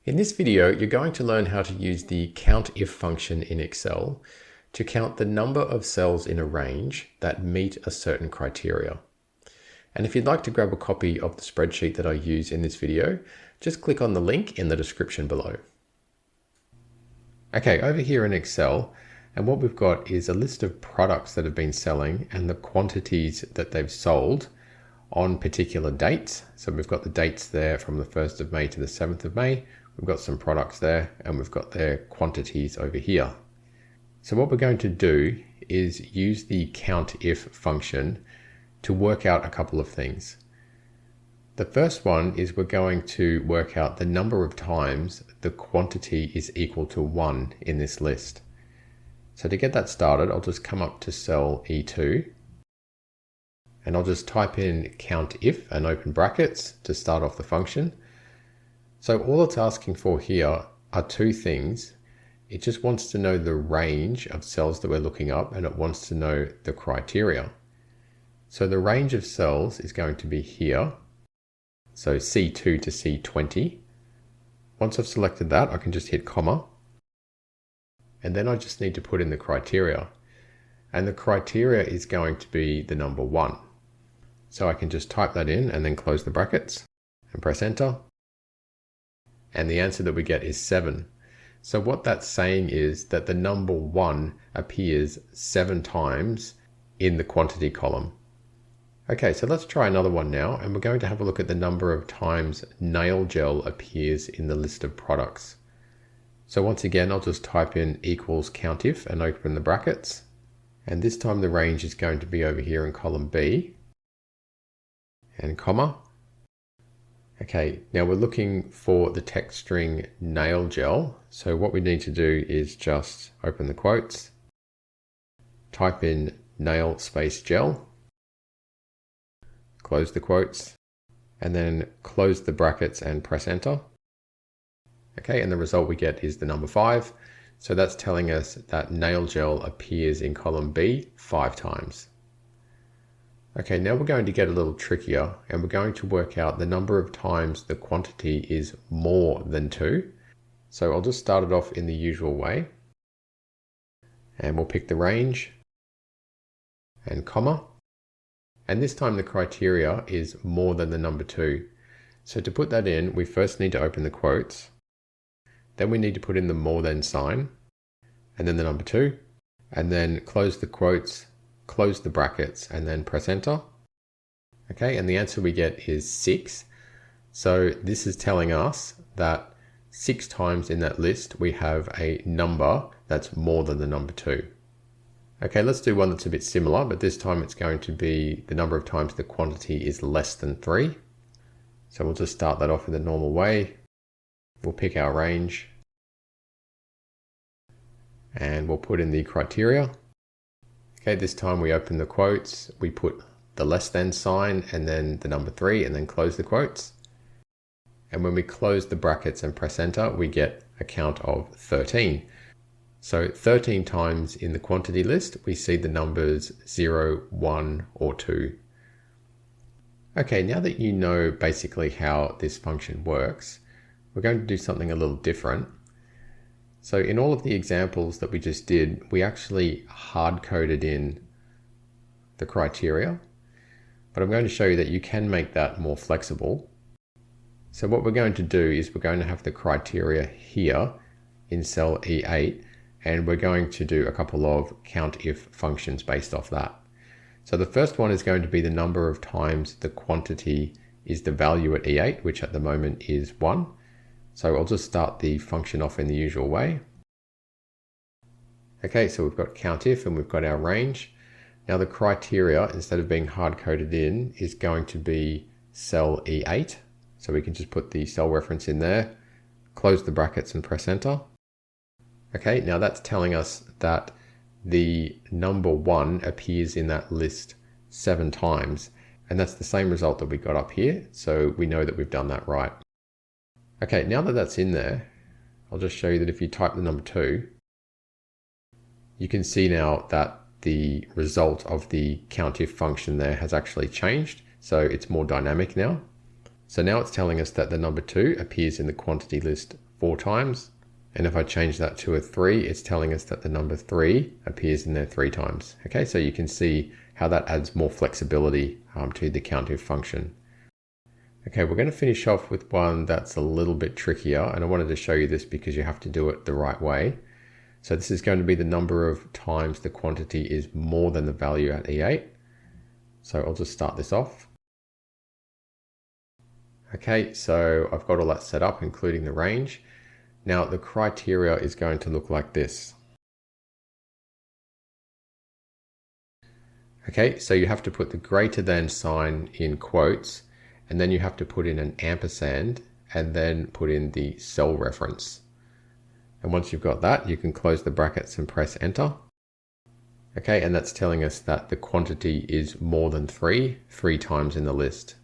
In this video, you're going to learn how to use the COUNTIF function in Excel to count the number of cells in a range that meet a certain criteria. And if you'd like to grab a copy of the spreadsheet that I use in this video, just click on the link in the description below. Okay, over here in Excel, and what we've got is a list of products that have been selling and the quantities that they've sold on particular dates. So we've got the dates there from the 1st of May to the 7th of May. We've got some products there and we've got their quantities over here. So what we're going to do is use the COUNTIF function to work out a couple of things. The first one is we're going to work out the number of times the quantity is equal to 1 in this list. So to get that started, I'll just come up to cell E2 and I'll just type in COUNTIF and open brackets to start off the function. So all it's asking for here are two things. It just wants to know the range of cells that we're looking up and it wants to know the criteria. So the range of cells is going to be here. So C2 to C20. Once I've selected that, I can just hit comma. And then I just need to put in the criteria. And the criteria is going to be the number 1. So I can just type that in and then close the brackets and press enter. And the answer that we get is 7. So what that's saying is that the number 1 appears 7 times in the quantity column. Okay, so let's try another one now, and we're going to have a look at the number of times nail gel appears in the list of products. So once again, I'll just type in equals COUNTIF and open the brackets. And this time the range is going to be over here in column B and comma. Okay, now we're looking for the text string nail gel. So what we need to do is just open the quotes, type in nail space gel, close the quotes, and then close the brackets and press enter. Okay, and the result we get is the number 5. So that's telling us that nail gel appears in column B 5 times. Okay, now we're going to get a little trickier and we're going to work out the number of times the quantity is more than 2. So I'll just start it off in the usual way. And we'll pick the range and comma. And this time the criteria is more than the number 2. So to put that in, we first need to open the quotes. Then we need to put in the more than sign, and then the number 2, and then close the quotes, close the brackets, and then press enter. Okay, and the answer we get is 6. So this is telling us that 6 times in that list we have a number that's more than the number 2. Okay, let's do one that's a bit similar, but this time it's going to be the number of times the quantity is less than 3. So we'll just start that off in the normal way. We'll pick our range and we'll put in the criteria. Okay, this time we open the quotes, we put the less than sign and then the number 3 and then close the quotes. And when we close the brackets and press enter, we get a count of 13. So 13 times in the quantity list, we see the numbers 0, 1, or 2. Okay, now that you know basically how this function works, we're going to do something a little different. So in all of the examples that we just did, we actually hard-coded in the criteria, but I'm going to show you that you can make that more flexible. So what we're going to do is we're going to have the criteria here in cell E8, and we're going to do a couple of COUNTIF functions based off that. So the first one is going to be the number of times the quantity is the value at E8, which at the moment is 1. So I'll just start the function off in the usual way. Okay, so we've got COUNTIF and we've got our range. Now the criteria, instead of being hard-coded in, is going to be cell E8. So we can just put the cell reference in there, close the brackets and press enter. Okay, now that's telling us that the number 1 appears in that list 7 times. And that's the same result that we got up here. So we know that we've done that right. Okay, now that that's in there, I'll just show you that if you type the number 2, you can see now that the result of the COUNTIF function there has actually changed. So it's more dynamic now. So now it's telling us that the number 2 appears in the quantity list 4 times. And if I change that to a 3, it's telling us that the number 3 appears in there 3 times. Okay, so you can see how that adds more flexibility to the COUNTIF function. Okay, we're going to finish off with one that's a little bit trickier, and I wanted to show you this because you have to do it the right way. So this is going to be the number of times the quantity is more than the value at E8. So I'll just start this off. Okay, so I've got all that set up, including the range. Now the criteria is going to look like this. Okay, so you have to put the greater than sign in quotes, and then you have to put in an ampersand, and then put in the cell reference. And once you've got that, you can close the brackets and press enter. Okay, and that's telling us that the quantity is more than 3 times in the list.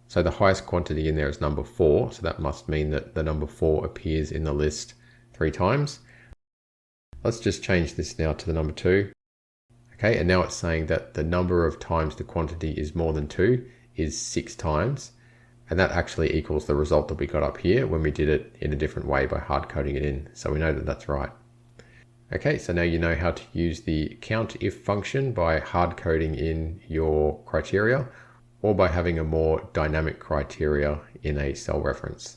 So the highest quantity in there is number 4, so that must mean that the number 4 appears in the list 3 times. Let's just change this now to the number 2. Okay, and now it's saying that the number of times the quantity is more than 2 is 6 times. And that actually equals the result that we got up here when we did it in a different way by hard coding it in. So we know that that's right. Okay, so now you know how to use the COUNTIF function by hard coding in your criteria, or by having a more dynamic criteria in a cell reference.